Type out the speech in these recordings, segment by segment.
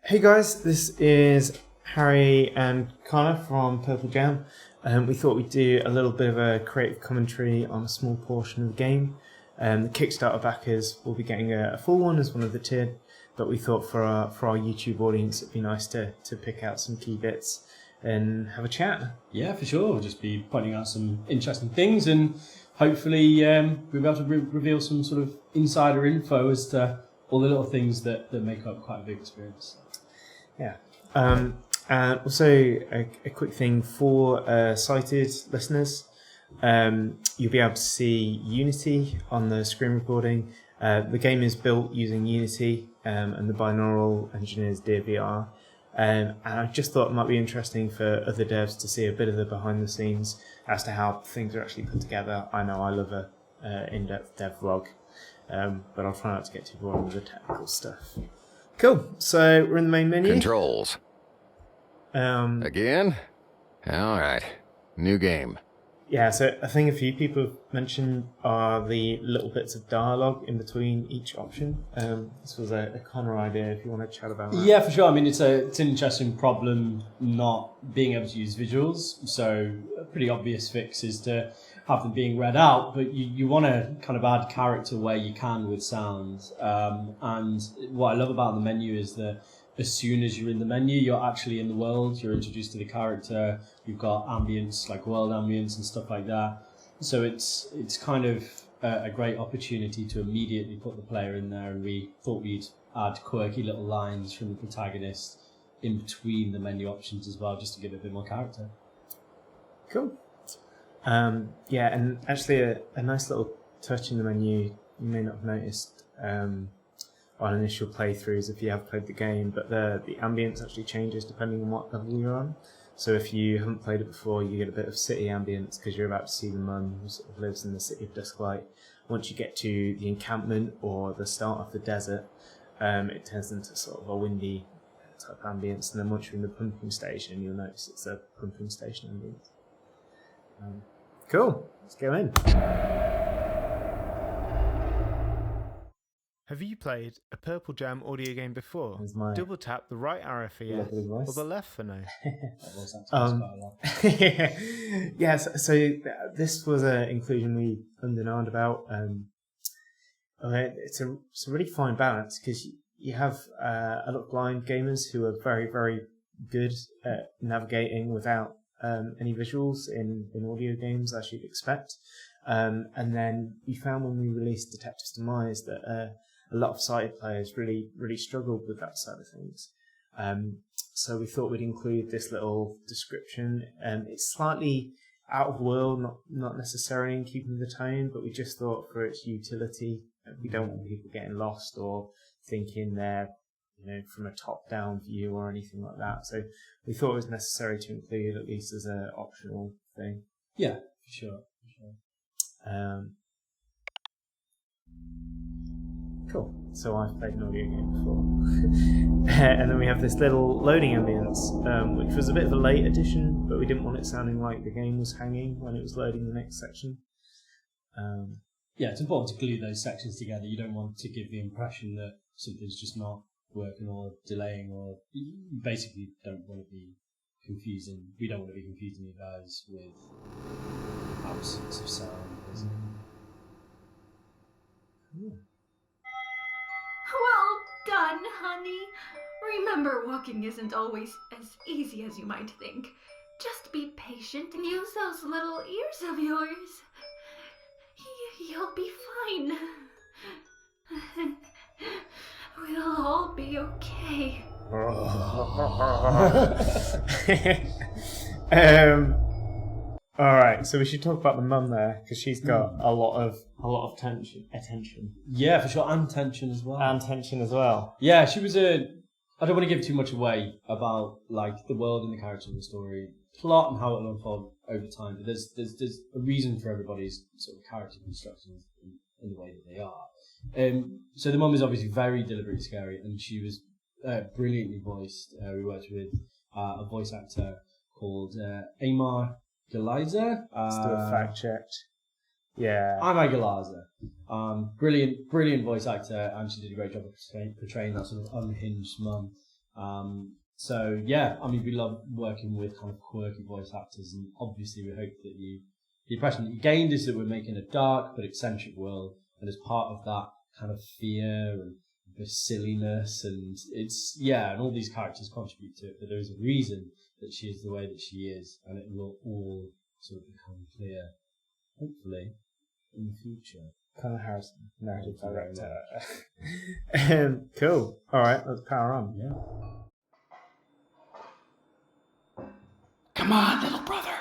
Hey guys, this is Harry and Connor from Purple Jam. We thought we'd do a little bit of a creative commentary on a small portion of the game. The Kickstarter backers will be getting a full one as one of the tiered, but we thought for our YouTube audience it'd be nice to pick out some key bits and have a chat. Yeah, for sure. We'll just be pointing out some interesting things and hopefully we'll be able to reveal some sort of insider info as to all the little things that make up quite a big experience. Yeah. And also a quick thing for sighted listeners. You'll be able to see Unity on the screen recording. The game is built using Unity and the binaural engineers DVR. And I just thought it might be interesting for other devs to see a bit of the behind the scenes as to how things are actually put together. I know I love a in-depth dev vlog, but I'll try not to get too bored with the technical stuff. Cool. So we're in the main menu. Controls. Again? All right. New game. Yeah, so I think a few people have mentioned are the little bits of dialogue in between each option. This was a Connor idea, if you want to chat about that. Yeah, for sure. I mean, it's an interesting problem not being able to use visuals. So a pretty obvious fix is to have them being read out, but you want to kind of add character where you can with sound. And what I love about the menu is that as soon as you're in the menu, you're actually in the world, you're introduced to the character, you've got ambience, like world ambience and stuff like that. So it's kind of a great opportunity to immediately put the player in there, and we thought we'd add quirky little lines from the protagonist in between the menu options as well, just to give it a bit more character. Cool. Yeah, and actually a nice little touch in the menu you may not have noticed on initial playthroughs if you have played the game, but the ambience actually changes depending on what level you're on. So if you haven't played it before, you get a bit of city ambience because you're about to see the mum who sort of lives in the city of Dusklight. Once you get to the encampment or the start of the desert, it turns into sort of a windy type ambience, and then once you're in the pumping station, you'll notice it's a pumping station ambience. Cool, let's go in. Have you played a Purple Jam audio game before? Double tap the right arrow for yes, or the left for no. Yes, so this was an inclusion we undenied about. It's a really fine balance because you have a lot of blind gamers who are very, very good at navigating without any visuals in audio games, as you'd expect. And then we found when we released Detective's Demise that a lot of sighted players really, really struggled with that side of things. So we thought we'd include this little description. It's slightly out of world, not necessarily in keeping the tone, but we just thought for its utility, we don't want people getting lost or thinking they're from a top-down view or anything like that. So we thought it was necessary to include at least as an optional thing. Yeah, for sure. Cool. So I've played an audio game before. And then we have this little loading ambience, which was a bit of a late addition, but we didn't want it sounding like the game was hanging when it was loading the next section. Yeah, it's important to glue those sections together. You don't want to give the impression that something's just not working or delaying, or you basically don't want to be confusing. We don't want to be confusing you guys with absence of sound, basically. Well done, honey. Remember, walking isn't always as easy as you might think. Just be patient and use those little ears of yours. You'll be fine. We'll all be okay. Alright, so we should talk about the mum there, because she's got a lot of attention. Yeah, for sure, and tension as well. Yeah, she was I don't want to give too much away about like the world and the character and the story, plot and how it'll unfold over time. But there's a reason for everybody's sort of character constructions in the way that they are. So the mum is obviously very deliberately scary, and she was brilliantly voiced. We worked with a voice actor called Amar Galiza. Let's do a fact check. Yeah. Amar Galiza. Brilliant voice actor, and she did a great job of portraying that sort of unhinged mum. So yeah, I mean, we love working with kind of quirky voice actors, and obviously we hope that the impression that you gained is that we're making a dark but eccentric world, and as part of that kind of fear and the silliness, and and all these characters contribute to it, but there is a reason that she is the way that she is, and it will all sort of become clear, hopefully, in the future. Connor Harrison, narrative director. Cool. All right, let's power on. Yeah. Come on, little brother.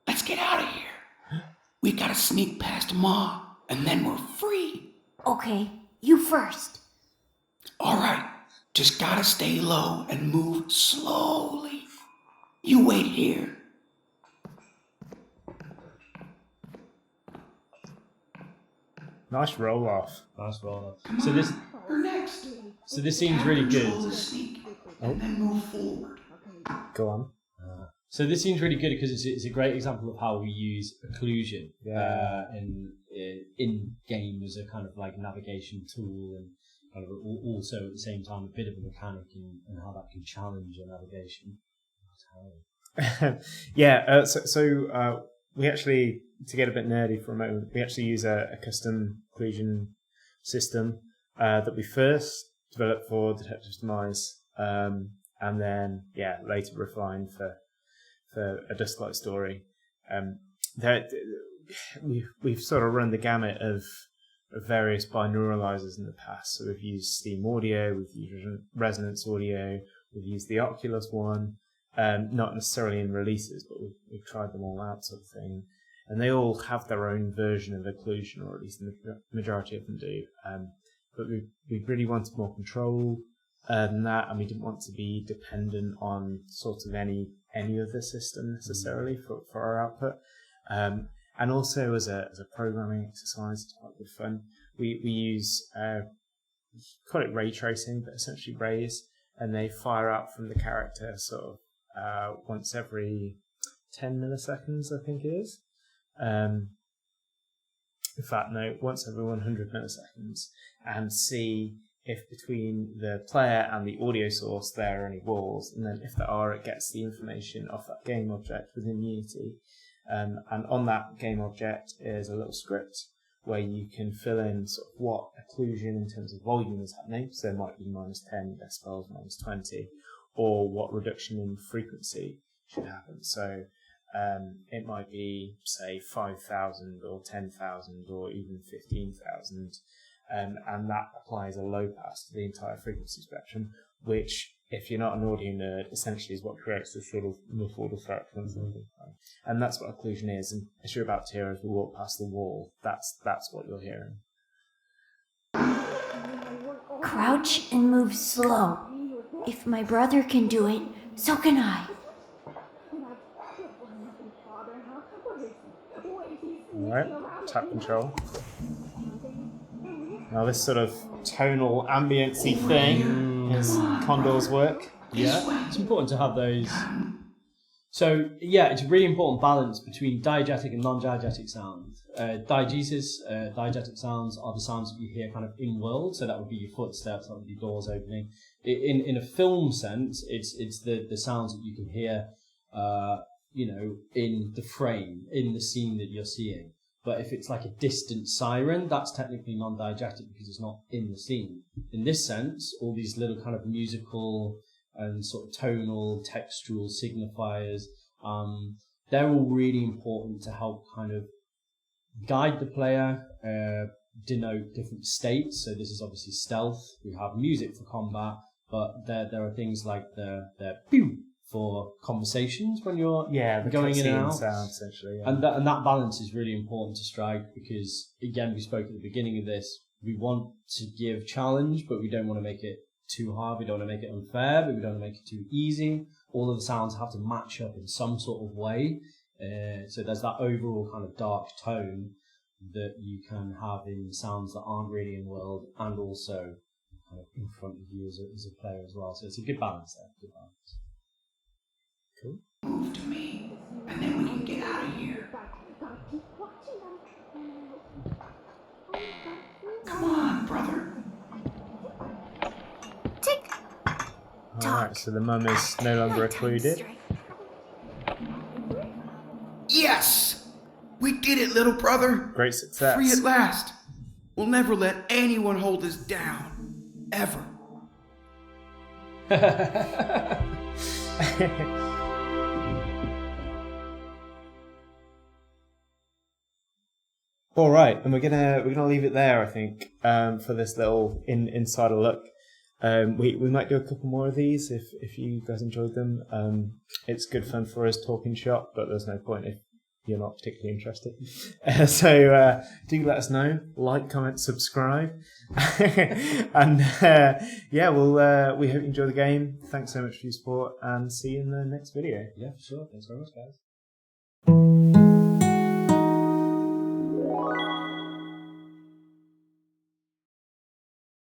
Let's get out of here. We gotta sneak past Ma, and then we're free. Okay, you first. All right, just gotta stay low and move slowly. You wait here. Nice roll off. Nice roll. Come So on, this we're next. so this scene's really Control good. the sneak, and then move forward. Go on. So this seems really good because it's a great example of how we use occlusion in game as a kind of like navigation tool, and kind of also at the same time a bit of a mechanic and how that can challenge your navigation. So we actually, to get a bit nerdy for a moment, we actually use a custom occlusion system that we first developed for Detective Demise, and then later refined for a Dusklight Story. We've sort of run the gamut of various binauralizers in the past. So we've used Steam Audio, we've used Resonance Audio, we've used the Oculus one, not necessarily in releases, but we've tried them all out, sort of thing. And they all have their own version of occlusion, or at least the majority of them do. But we really wanted more control than that, and we didn't want to be dependent on sort of any of the system necessarily for our output. And also as a programming exercise, it's quite good fun. We use call it ray tracing, but essentially rays, and they fire out from the character sort of once every 10 milliseconds, I think it is. In fact, no, once every 100 milliseconds, and see if between the player and the audio source there are any walls, and then if there are, it gets the information off that game object within Unity. And on that game object is a little script where you can fill in sort of what occlusion in terms of volume is happening. So there might be -10 decibels, -20, or what reduction in frequency should happen. So it might be, say, 5,000 or 10,000 or even 15,000. And that applies a low pass to the entire frequency spectrum, which, if you're not an audio nerd, essentially is what creates this sort of muffled effect. And that's what occlusion is. And as you're about to hear as we walk past the wall, that's what you're hearing. Crouch and move slow. If my brother can do it, so can I. Alright, tap control. Now this sort of tonal ambience-y thing is Condor's work. Yeah, it's important to have those. So yeah, it's a really important balance between diegetic and non-diegetic sounds. Diegetic sounds are the sounds that you hear kind of in world, so that would be your footsteps, that would be doors opening. In a film sense, it's the sounds that you can hear, in the frame, in the scene that you're seeing. But if it's like a distant siren, that's technically non-diegetic because it's not in the scene. In this sense, all these little kind of musical and sort of tonal, textual signifiers, they're all really important to help kind of guide the player, denote different states. So this is obviously stealth. We have music for combat, but there are things like the pew for conversations when you're going in and out. Sound, essentially, yeah. And that balance is really important to strike because, again, we spoke at the beginning of this, we want to give challenge, but we don't want to make it too hard. We don't want to make it unfair, but we don't want to make it too easy. All of the sounds have to match up in some sort of way. So there's that overall kind of dark tone that you can have in sounds that aren't really in world and also kind of in front of you as a player as well. So it's a good balance there. Good balance. Cool. Move to me, and then we can get out of here. Come on, brother. Tick. Alright, so the mum is no longer included. Yes! We did it, little brother! Great success. Free at last! We'll never let anyone hold us down. Ever. All right, and we're gonna leave it there, I think, for this little insider look. We might do a couple more of these if you guys enjoyed them. It's good fun for us talking shop, but there's no point if you're not particularly interested. So do let us know. Like, comment, subscribe, and yeah, we hope you enjoy the game. Thanks so much for your support, and see you in the next video. Yeah, for sure. Thanks very much, guys.